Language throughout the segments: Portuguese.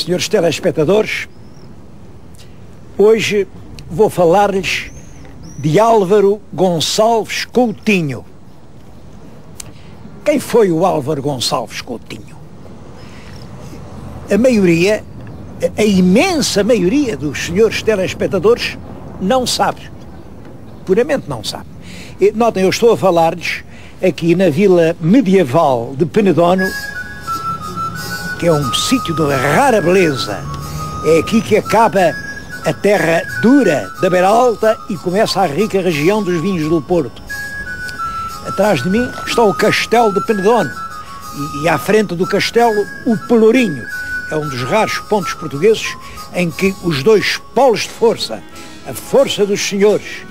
Senhores telespectadores, hoje vou falar-lhes de Álvaro Gonçalves Coutinho. Quem foi o Álvaro Gonçalves Coutinho? A maioria, a imensa maioria dos senhores telespectadores não sabe, puramente não sabe. E, notem, eu estou a falar-lhes aqui na vila medieval de Penedono, que é um sítio de rara beleza. É aqui que acaba a terra dura da Beira Alta e começa a rica região dos vinhos do Porto. Atrás de mim está o Castelo de Penedono e à frente do castelo o Pelourinho. É um dos raros pontos portugueses em que os dois polos de força, a força dos senhores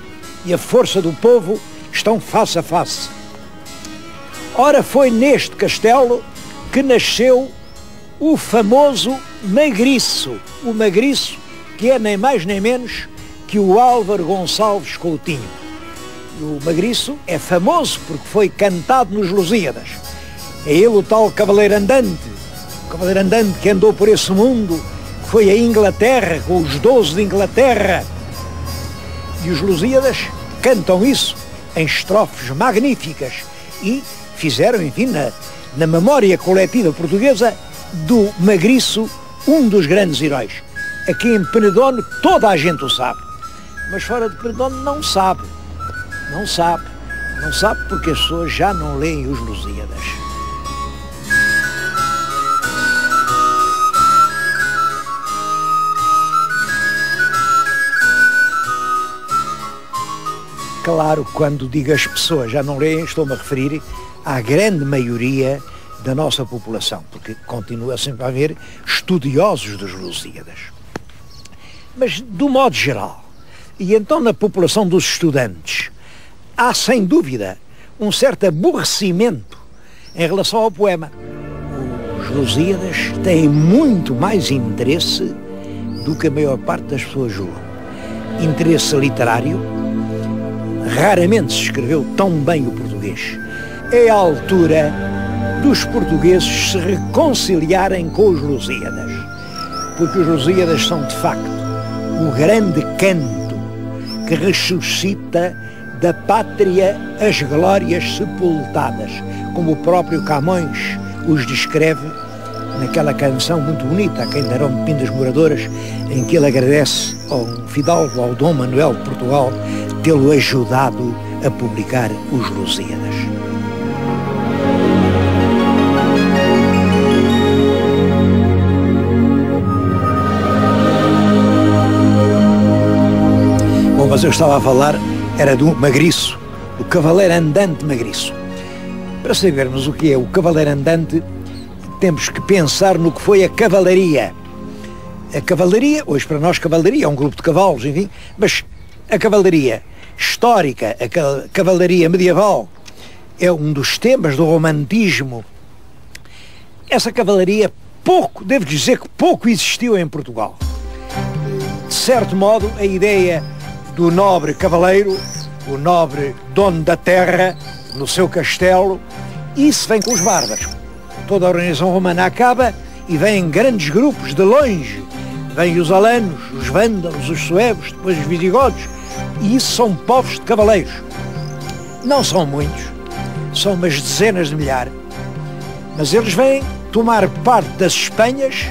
e a força do povo, estão face a face. Ora, foi neste castelo que nasceu o famoso Magriço, o Magriço que é nem mais nem menos que o Álvaro Gonçalves Coutinho. O Magriço é famoso porque foi cantado nos Lusíadas. É ele o tal cavaleiro andante, o cavaleiro andante que andou por esse mundo, que foi a Inglaterra, com os 12 de Inglaterra. E os Lusíadas cantam isso em estrofes magníficas e fizeram, enfim, na memória coletiva portuguesa, do Magriço um dos grandes heróis. Aqui em Penedono toda a gente o sabe, mas fora de Penedono não sabe. Não sabe porque as pessoas já não leem os Lusíadas. Claro, quando digo as pessoas já não leem, estou-me a referir à grande maioria da nossa população, porque continua sempre a haver estudiosos dos Lusíadas. Mas, do modo geral, e então na população dos estudantes, há sem dúvida um certo aborrecimento em relação ao poema. Os Lusíadas têm muito mais interesse do que a maior parte das pessoas julgam. Interesse literário. Raramente se escreveu tão bem o português. É a altura dos portugueses se reconciliarem com os Lusíadas, porque os Lusíadas são, de facto, o grande canto que ressuscita da pátria as glórias sepultadas, como o próprio Camões os descreve naquela canção muito bonita, a quem darão pindas moradoras, em que ele agradece ao fidalgo, ao Dom Manuel de Portugal, tê-lo ajudado a publicar os Lusíadas. Bom, mas eu estava a falar, era do Magriço, o cavaleiro andante Magriço. Para sabermos o que é o cavaleiro andante, temos que pensar no que foi a cavalaria. A cavalaria, hoje para nós cavalaria é um grupo de cavalos, enfim, mas a cavalaria histórica, a cavalaria medieval, é um dos temas do romantismo. Essa cavalaria devo dizer que pouco existiu em Portugal. De certo modo, a ideia do nobre cavaleiro, o nobre dono da terra, no seu castelo, isso vem com os bárbaros. Toda a organização romana acaba e vêm grandes grupos de longe. Vêm os alanos, os vândalos, os suevos, depois os visigodos, e isso são povos de cavaleiros. Não são muitos, são umas dezenas de milhares, mas eles vêm tomar parte das Espanhas,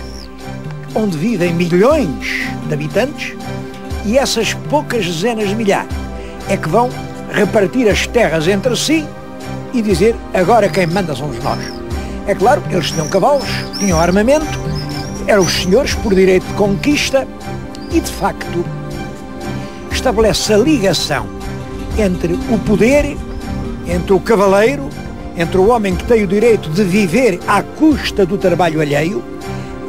onde vivem milhões de habitantes, e essas poucas dezenas de milhares é que vão repartir as terras entre si e dizer, agora quem manda somos nós. É claro, eles tinham cavalos, tinham armamento, eram os senhores por direito de conquista e, de facto, estabelece a ligação entre o poder, entre o cavaleiro, entre o homem que tem o direito de viver à custa do trabalho alheio,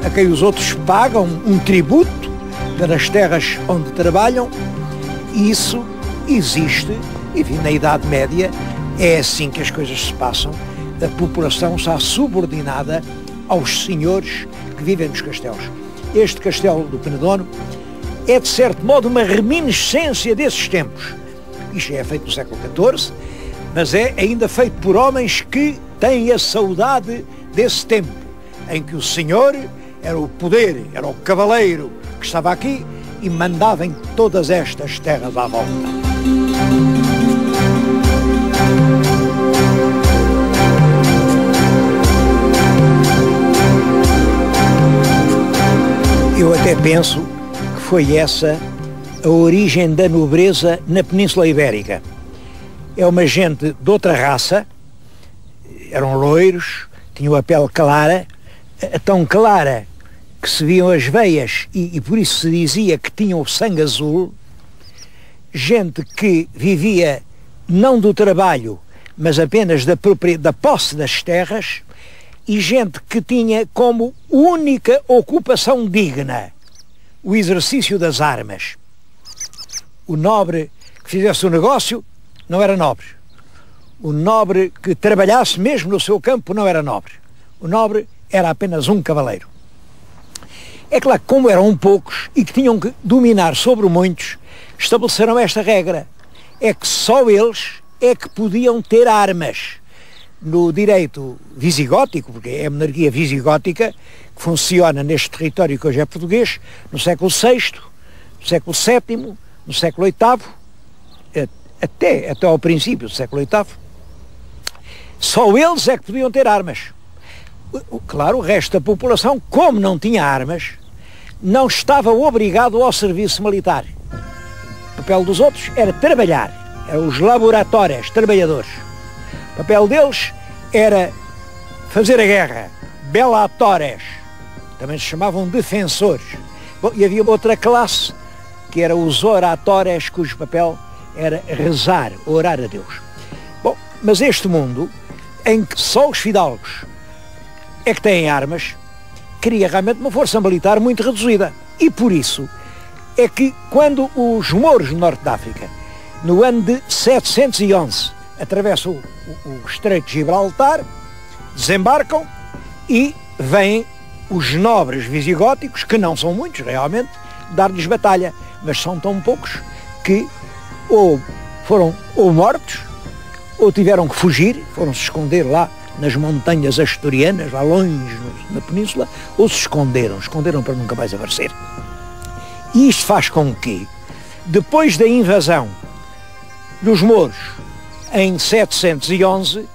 a quem os outros pagam um tributo das terras onde trabalham, e isso existe, enfim, na Idade Média é assim que as coisas se passam. A população está subordinada aos senhores que vivem nos castelos. Este castelo do Penedono é, de certo modo, uma reminiscência desses tempos. Isto é feito no século XIV, mas é ainda feito por homens que têm a saudade desse tempo, em que o senhor era o poder, era o cavaleiro que estava aqui e mandava em todas estas terras à volta. Eu até penso que foi essa a origem da nobreza na Península Ibérica. É uma gente de outra raça, eram loiros, tinham a pele clara, tão clara que se viam as veias e por isso se dizia que tinham o sangue azul, gente que vivia não do trabalho, mas apenas da posse das terras, e gente que tinha como única ocupação digna o exercício das armas. O nobre que fizesse o negócio não era nobre. O nobre que trabalhasse mesmo no seu campo não era nobre. O nobre era apenas um cavaleiro. É claro que como eram poucos e que tinham que dominar sobre muitos, estabeleceram esta regra. É que só eles é que podiam ter armas. No direito visigótico, porque é a monarquia visigótica que funciona neste território que hoje é português, no século VI, no século VII, no século VIII, até ao princípio do século VIII, só eles é que podiam ter armas. Claro, o resto da população, como não tinha armas, não estava obrigado ao serviço militar. O papel dos outros era trabalhar, eram os laboratórios, trabalhadores. O papel deles era fazer a guerra, belatores, também se chamavam defensores. Bom, e havia outra classe, que era os oratores, cujo papel era rezar, orar a Deus. Bom, mas este mundo, em que só os fidalgos é que têm armas, cria realmente uma força militar muito reduzida. E por isso é que quando os mouros do norte da África, no ano de 711, atravessam o Estreito de Gibraltar, desembarcam e vêm os nobres visigóticos, que não são muitos realmente, dar-lhes batalha, mas são tão poucos que ou foram mortos, ou tiveram que fugir, foram-se esconder lá nas montanhas asturianas, lá longe na península, ou se esconderam para nunca mais aparecer. E isto faz com que, depois da invasão dos mouros, em 711,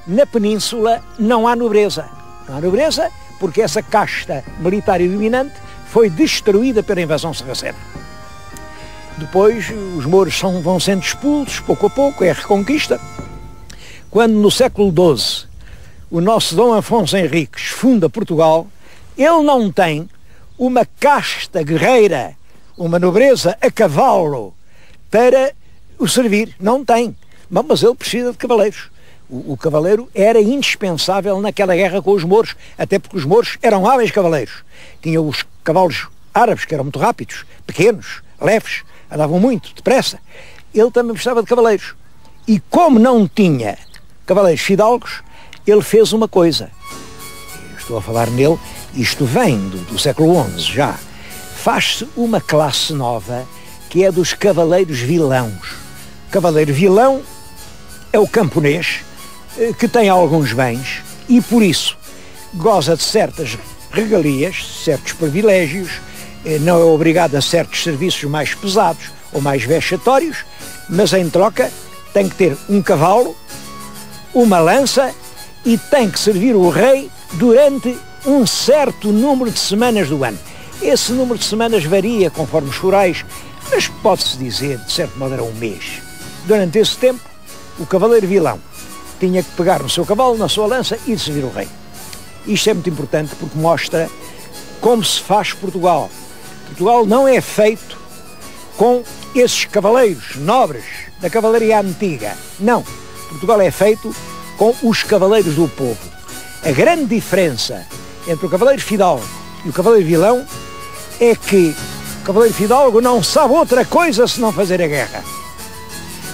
na península não há nobreza. Não há nobreza porque essa casta militar e dominante foi destruída pela invasão sarracena. Depois os mouros vão sendo expulsos, pouco a pouco, é a reconquista. Quando no século XII o nosso Dom Afonso Henriques funda Portugal, ele não tem uma casta guerreira, uma nobreza a cavalo para o servir, não tem. Mas ele precisa de cavaleiros. O cavaleiro era indispensável naquela guerra com os mouros, até porque os mouros eram hábeis cavaleiros. Tinham os cavalos árabes, que eram muito rápidos, pequenos, leves, andavam muito, depressa. Ele também precisava de cavaleiros. E como não tinha cavaleiros fidalgos, ele fez uma coisa. Estou a falar nele, isto vem do século XI já. Faz-se uma classe nova, que é dos cavaleiros vilãos. O cavaleiro vilão é o camponês, que tem alguns bens e por isso goza de certas regalias, certos privilégios, não é obrigado a certos serviços mais pesados ou mais vexatórios, mas em troca tem que ter um cavalo, uma lança e tem que servir o rei durante um certo número de semanas do ano. Esse número de semanas varia conforme os rurais, mas pode-se dizer, de certo modo, era um mês. Durante esse tempo, o cavaleiro vilão tinha que pegar no seu cavalo, na sua lança e servir o rei. Isto é muito importante porque mostra como se faz Portugal. Portugal não é feito com esses cavaleiros nobres da cavalaria antiga. Não. Portugal é feito com os cavaleiros do povo. A grande diferença entre o cavaleiro fidalgo e o cavaleiro vilão é que o cavaleiro fidalgo não sabe outra coisa senão fazer a guerra.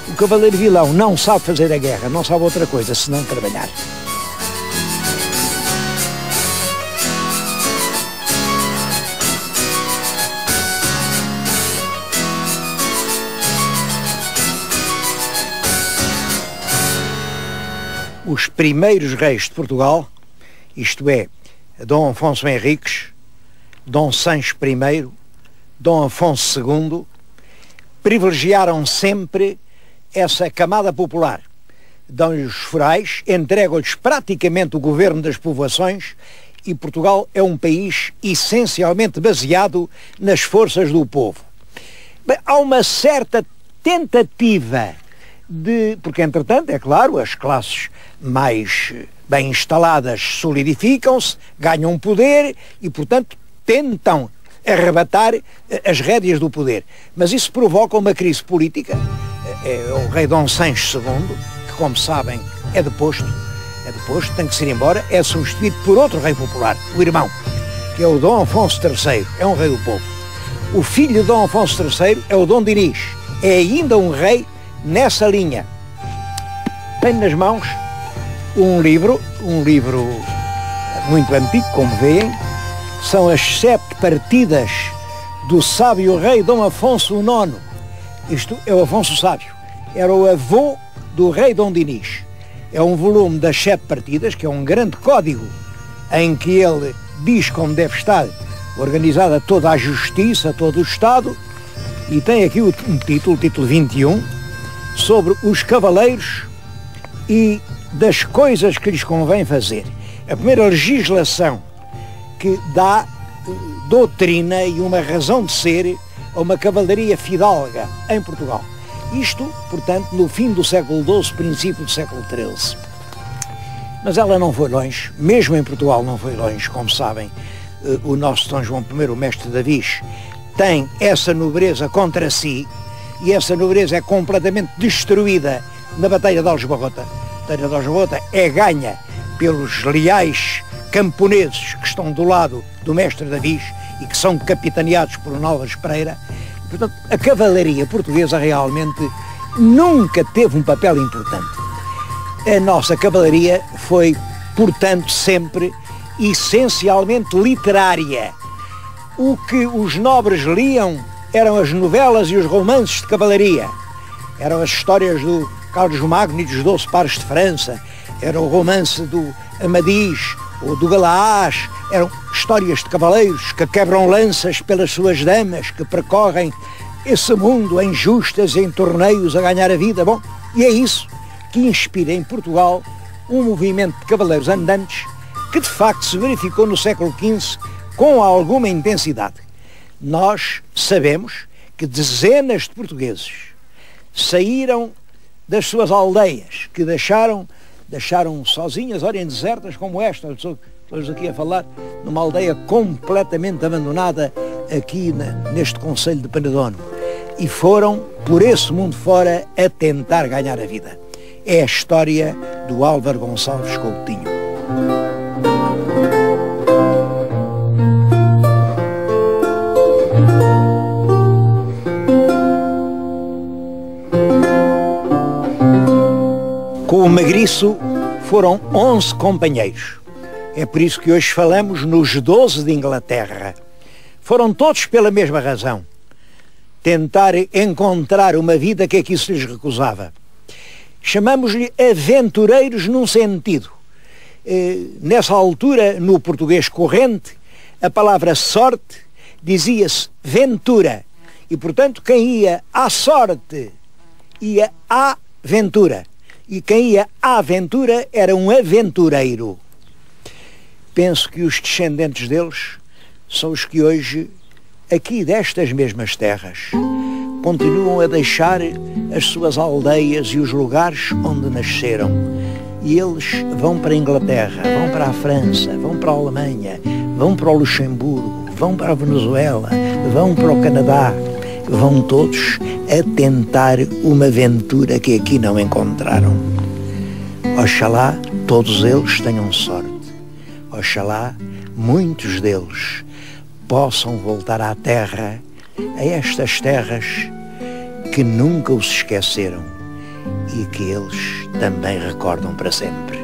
O cavaleiro vilão não sabe fazer a guerra, não sabe outra coisa senão trabalhar. Os primeiros reis de Portugal, isto é, Dom Afonso Henriques, Dom Sancho I, Dom Afonso II, privilegiaram sempre essa camada popular. Dão-lhes os forais, entregam-lhes praticamente o governo das povoações, e Portugal é um país essencialmente baseado nas forças do povo. Bem, há uma certa tentativa porque entretanto, é claro, as classes mais bem instaladas solidificam-se, ganham poder e, portanto, tentam arrebatar as rédeas do poder. Mas isso provoca uma crise política. O rei Dom Sancho II, que, como sabem, é deposto, tem que se ir embora, é substituído por outro rei popular, o irmão, que é o Dom Afonso III, é um rei do povo. O filho de Dom Afonso III é o Dom Dinis, é ainda um rei nessa linha. Tenho nas mãos um livro muito antigo, como veem, são as 7 partidas do sábio rei Dom Afonso IX. Isto é o Afonso Sábio, era o avô do rei Dom Dinis. É um volume das 7 partidas, que é um grande código em que ele diz como deve estar organizada toda a justiça, todo o Estado, e tem aqui o título 21, sobre os cavaleiros e das coisas que lhes convém fazer. A primeira legislação que dá doutrina e uma razão de ser a uma cavalaria fidalga em Portugal. Isto, portanto, no fim do século XII, princípio do século XIII. Mas ela não foi longe, mesmo em Portugal não foi longe, como sabem. O nosso Dom João I, o mestre Davis, tem essa nobreza contra si, e essa nobreza é completamente destruída na Batalha de Aljubarrota. A Batalha de Aljubarrota é ganha pelos leais camponeses que estão do lado do mestre Davis e que são capitaneados por Álvares Pereira. Portanto, a cavalaria portuguesa realmente nunca teve um papel importante. A nossa cavalaria foi, portanto, sempre essencialmente literária. O que os nobres liam eram as novelas e os romances de cavalaria. Eram as histórias do Carlos Magno e dos 12 pares de França, era o romance do Amadis ou do Galaás, eram histórias de cavaleiros que quebram lanças pelas suas damas, que percorrem esse mundo em justas e em torneios a ganhar a vida. Bom, e é isso que inspira em Portugal um movimento de cavaleiros andantes que de facto se verificou no século XV com alguma intensidade. Nós sabemos que dezenas de portugueses saíram das suas aldeias, que deixaram sozinhas, olhem, desertas como esta. Estamos aqui a falar numa aldeia completamente abandonada aqui neste concelho de Penedono, e foram por esse mundo fora a tentar ganhar a vida. É a história do Álvaro Gonçalves Coutinho. Com o Magriço foram 11 companheiros. É por isso que hoje falamos nos 12 de Inglaterra. Foram todos pela mesma razão. Tentar encontrar uma vida que aqui se lhes recusava. Chamamos-lhe aventureiros num sentido. Nessa altura, no português corrente, a palavra sorte dizia-se ventura. E, portanto, quem ia à sorte ia à ventura. E quem ia à aventura era um aventureiro. Penso que os descendentes deles são os que hoje, aqui destas mesmas terras, continuam a deixar as suas aldeias e os lugares onde nasceram. E eles vão para a Inglaterra, vão para a França, vão para a Alemanha, vão para o Luxemburgo, vão para a Venezuela, vão para o Canadá, vão todos a tentar uma aventura que aqui não encontraram. Oxalá todos eles tenham sorte. Oxalá muitos deles possam voltar à terra, a estas terras que nunca os esqueceram e que eles também recordam para sempre.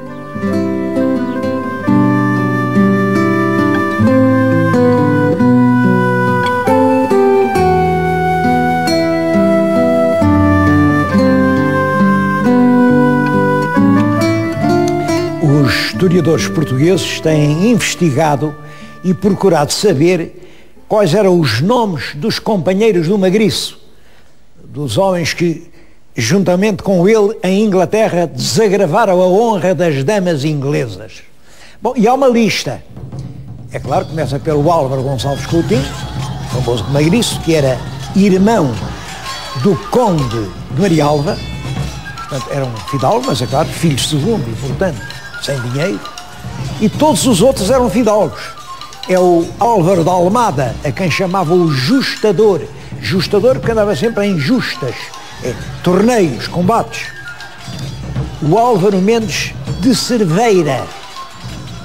Os historiadores portugueses têm investigado e procurado saber quais eram os nomes dos companheiros do Magriço, dos homens que, juntamente com ele, em Inglaterra, desagravaram a honra das damas inglesas. Bom, e há uma lista. É claro, começa pelo Álvaro Gonçalves Coutinho, famoso Magriço, que era irmão do conde de Marialva. Portanto, era um fidalgo, mas é claro, filho segundo e, portanto, sem dinheiro. E todos os outros eram fidalgos. É o Álvaro da Almada, a quem chamavam o Justador. Justador porque andava sempre em justas, torneios, combates. O Álvaro Mendes de Cerveira,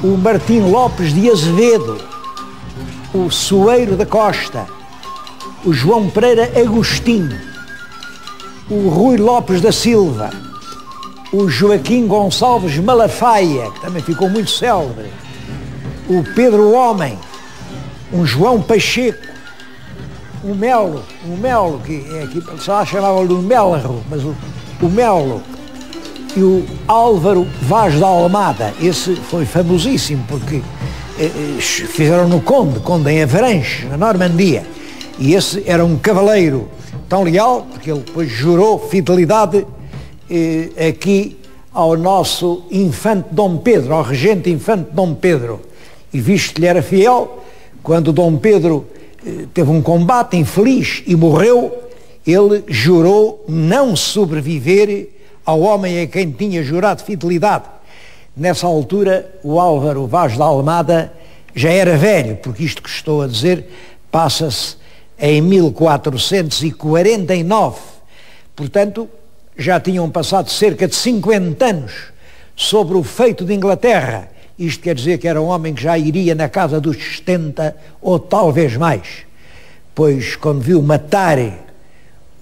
o Martim Lopes de Azevedo, o Soeiro da Costa, o João Pereira Agostinho, o Rui Lopes da Silva, o Joaquim Gonçalves Malafaia, que também ficou muito célebre, o Pedro Homem, um João Pacheco, o Melo, que é aqui, só chamavam-lhe o Melro, mas o Melo, e o Álvaro Vaz da Almada. Esse foi famosíssimo porque fizeram no Conde em Avranches, na Normandia, e esse era um cavaleiro tão leal, porque ele depois jurou fidelidade aqui ao nosso infante Dom Pedro, ao regente infante Dom Pedro, e visto que lhe era fiel, quando Dom Pedro teve um combate infeliz e morreu, ele jurou não sobreviver ao homem a quem tinha jurado fidelidade. Nessa altura, o Álvaro Vaz da Almada já era velho, porque isto que estou a dizer passa-se em 1449. Portanto, já tinham passado cerca de 50 anos sobre o feito de Inglaterra. Isto quer dizer que era um homem que já iria na casa dos 70 ou talvez mais. Pois, quando viu matar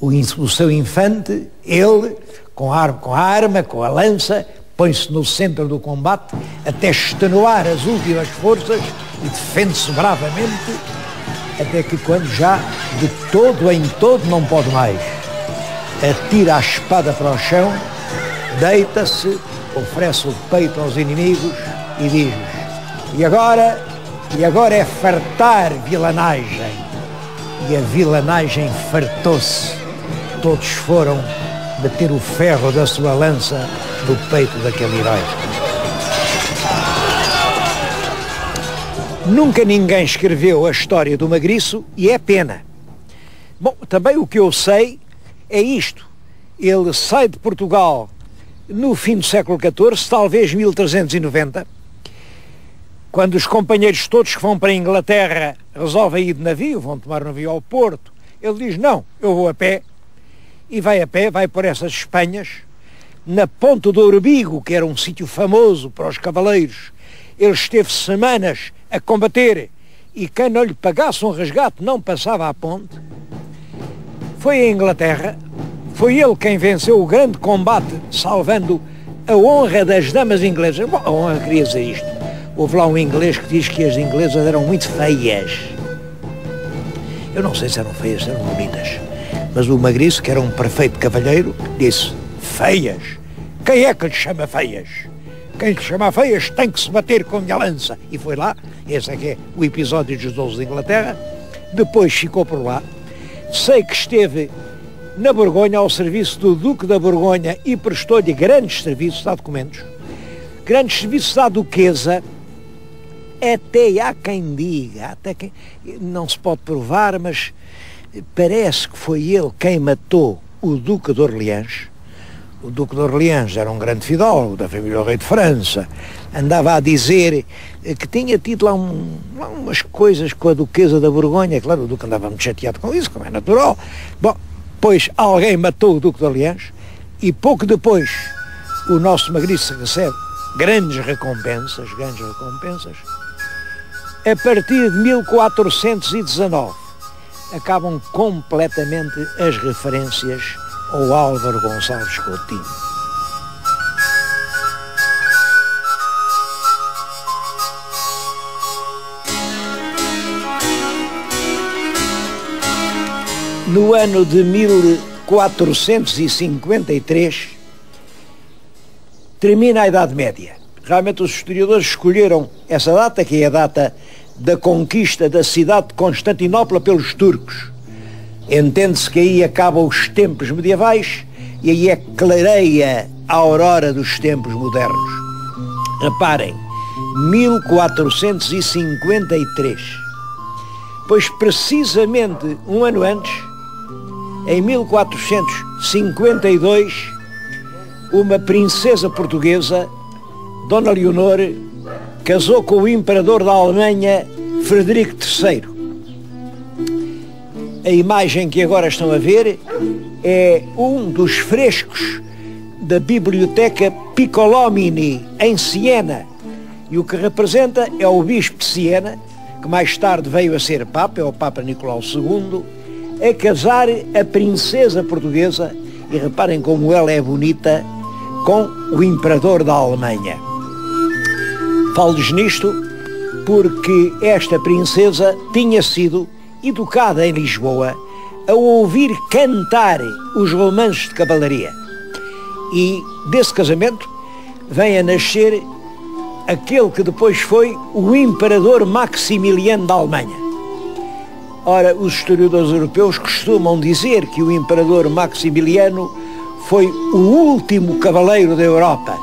o seu infante, ele, com a arma, com a lança, põe-se no centro do combate até extenuar as últimas forças e defende-se bravamente, até que quando já de todo em todo não pode mais, atira a espada para o chão, deita-se, oferece o peito aos inimigos e diz-lhes: e agora é fartar vilanagem. E a vilanagem fartou-se. Todos foram bater o ferro da sua lança no peito daquele herói. Nunca ninguém escreveu a história do Magriço e é pena. Bom, também o que eu sei é isto. Ele sai de Portugal no fim do século XIV, talvez 1390, quando os companheiros todos que vão para a Inglaterra resolvem ir de navio, vão tomar um navio ao Porto, ele diz: não, eu vou a pé, e vai a pé, vai por essas Espanhas, na Ponte do Orbigo, que era um sítio famoso para os cavaleiros. Ele esteve semanas a combater, e quem não lhe pagasse um resgate não passava a ponte. Foi a Inglaterra, foi ele quem venceu o grande combate, salvando a honra das damas inglesas. Bom, a honra queria dizer isto. Houve lá um inglês que diz que as inglesas eram muito feias. Eu não sei se eram feias, se eram bonitas. Mas o Magriço, que era um perfeito cavalheiro, disse: feias? Quem é que lhe chama feias? Quem lhe chama feias tem que se bater com a minha lança. E foi lá, esse é que é o episódio dos 12 de Inglaterra. Depois ficou por lá. Sei que esteve na Borgonha ao serviço do Duque da Borgonha e prestou-lhe grandes serviços, há documentos, grandes serviços à Duquesa. Até há quem diga, até quem, não se pode provar, mas parece que foi ele quem matou o Duque de Orleans. O Duque de Orleans era um grande fidalgo da família do rei de França. Andava a dizer que tinha tido lá umas coisas com a Duquesa da Borgonha. Claro, o Duque andava muito chateado com isso, como é natural. Bom, pois alguém matou o Duque de Orleans e pouco depois o nosso Magriço recebe grandes recompensas. A partir de 1419 acabam completamente as referências ao Álvaro Gonçalves Coutinho. No ano de 1453 termina a Idade Média. Realmente os historiadores escolheram essa data, que é a data da conquista da cidade de Constantinopla pelos turcos. Entende-se que aí acabam os tempos medievais e aí é que clareia a aurora dos tempos modernos. Reparem, 1453. Pois precisamente um ano antes, em 1452, uma princesa portuguesa, Dona Leonor, casou com o imperador da Alemanha, Frederico III. A imagem que agora estão a ver é um dos frescos da Biblioteca Piccolomini, em Siena. E o que representa é o bispo de Siena, que mais tarde veio a ser Papa, é o Papa Nicolau II, a casar a princesa portuguesa, e reparem como ela é bonita, com o imperador da Alemanha. Falo-lhes nisto porque esta princesa tinha sido educada em Lisboa a ouvir cantar os romances de cavalaria. E desse casamento vem a nascer aquele que depois foi o imperador Maximiliano da Alemanha. Ora, os historiadores europeus costumam dizer que o imperador Maximiliano foi o último cavaleiro da Europa.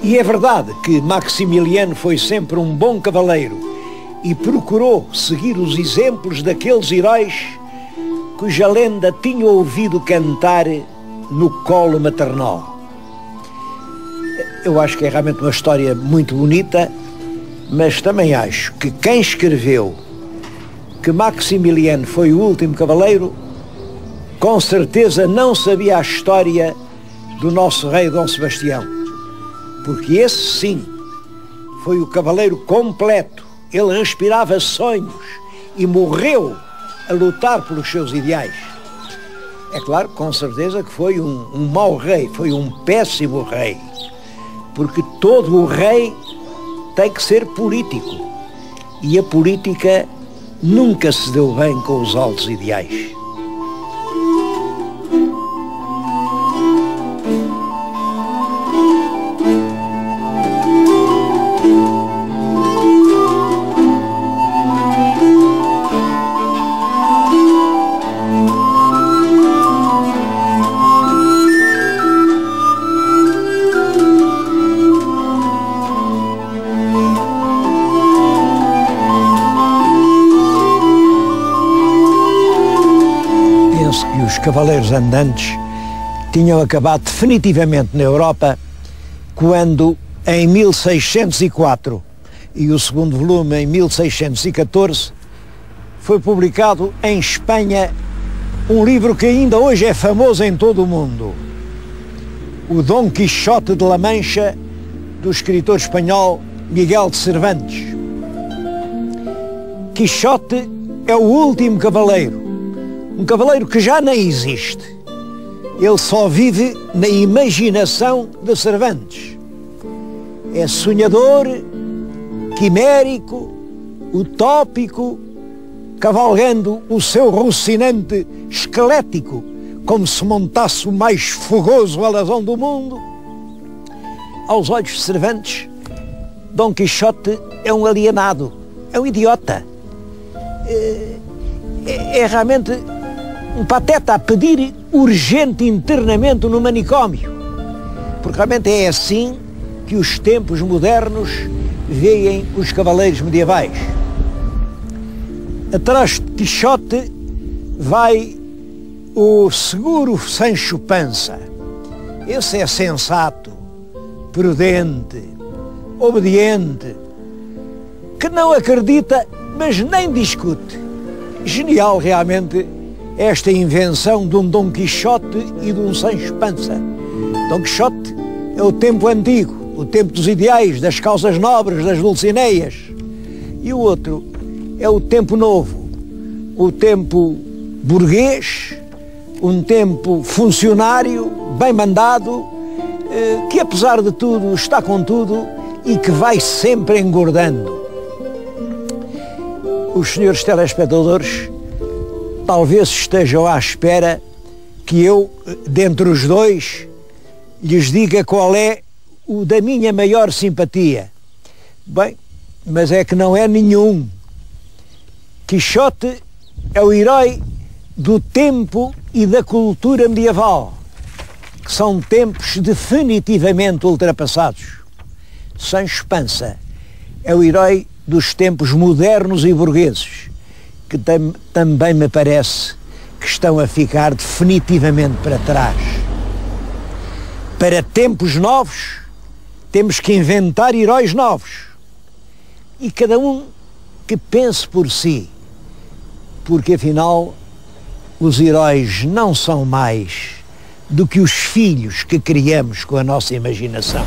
E é verdade que Maximiliano foi sempre um bom cavaleiro e procurou seguir os exemplos daqueles heróis cuja lenda tinha ouvido cantar no colo maternal. Eu acho que é realmente uma história muito bonita, mas também acho que quem escreveu que Maximiliano foi o último cavaleiro, com certeza não sabia a história do nosso rei Dom Sebastião, porque esse sim foi o cavaleiro completo. Ele respirava sonhos e morreu a lutar pelos seus ideais. É claro, com certeza que foi um mau rei, foi um péssimo rei, porque todo o rei tem que ser político, e a política nunca se deu bem com os altos ideais. Os cavaleiros andantes tinham acabado definitivamente na Europa quando, em 1604, e o segundo volume em 1614, foi publicado em Espanha um livro que ainda hoje é famoso em todo o mundo, o Dom Quixote de la Mancha, do escritor espanhol Miguel de Cervantes. Quixote é o último cavaleiro, um cavaleiro que já nem existe. Ele só vive na imaginação de Cervantes. É sonhador, quimérico, utópico, cavalgando o seu Rocinante esquelético, como se montasse o mais fogoso alazão do mundo. Aos olhos de Cervantes, Dom Quixote é um alienado, é um idiota. É realmente um pateta a pedir urgente internamento no manicômio, porque realmente é assim que os tempos modernos veem os cavaleiros medievais. Atrás de Quixote vai o seguro Sancho Panza. Esse é sensato, prudente, obediente, que não acredita, mas nem discute. Genial realmente esta invenção de um Dom Quixote e de um Sancho Panza. Dom Quixote é o tempo antigo, o tempo dos ideais, das causas nobres, das Dulcineias. E o outro é o tempo novo, o tempo burguês, um tempo funcionário, bem mandado, que apesar de tudo está com tudo e que vai sempre engordando. Os senhores telespectadores talvez estejam à espera que eu, dentre os dois, lhes diga qual é o da minha maior simpatia. Bem, mas é que não é nenhum. Quixote é o herói do tempo e da cultura medieval, que são tempos definitivamente ultrapassados. Sancho Panza é o herói dos tempos modernos e burgueses, que também me parece que estão a ficar definitivamente para trás. Para tempos novos, temos que inventar heróis novos. E cada um que pense por si, porque afinal os heróis não são mais do que os filhos que criamos com a nossa imaginação.